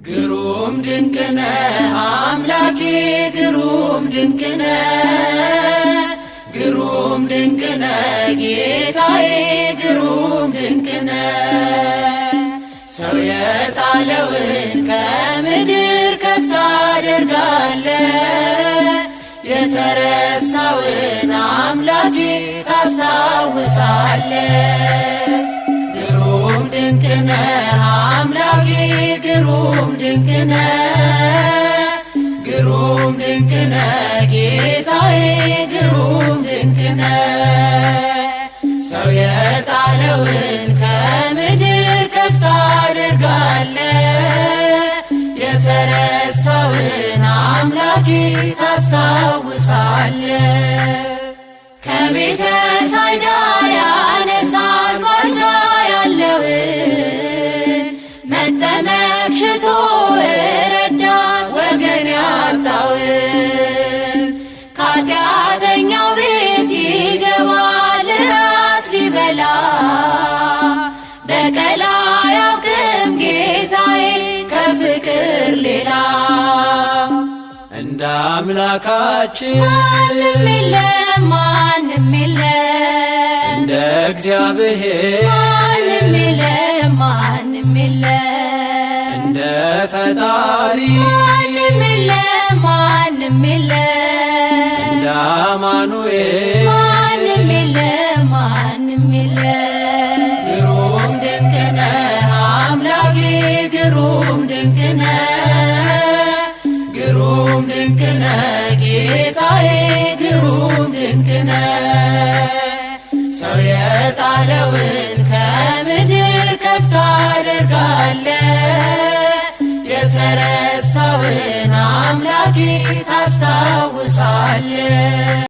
ግሩም ድንቅነ አምላኬ ግሩም ድንቅነ ግሩም ድንቅነ ጌታዬ ግሩም ድንቅነ ሰው የጣለውን ከምድር ከፍ ታደርጋለ የተረሳውን አምላኬ ታስታውሳለ ግሩም ድንቅነ አምላኬ ግሩም ድንቅነ ግሩም ድንቅነ ጌታዬ ግሩም ድንቅነ ሰው የጣለውን ከምድር ከፍ ታደርጋለ የተረሳውን አምላኬ ታስታውሳለ ከቤተ ሳይዳ ያነሳል ባልጋ ያለውን መጠመቅ ሽቶ ረዳት ወገን ያጣውን ከኃጢአተኛው ቤት ይገባል ራት ሊበላ በቀል አያውቅም ጌታዬ ከፍቅር ሌላ እንደ አምላካችን ማንም የለም ማንም የለም እንደ እግዚአብሔር ማንም የለም ማንም የለም እንደ ፈጣሪ ማንም የለም ማንም የለም እንደ አማኑኤል ማንም የለም ማንም የለም ግሩም ድንቅነ አምላኬ ግሩም ድንቅነ ግሩም ድንቅነ ጌታዬ ግሩም ድንቅነ ሰው የጣለውን ከምድር ከፍ ታደርጋለ የተረሳውን አምላኬ ታስታውሳለ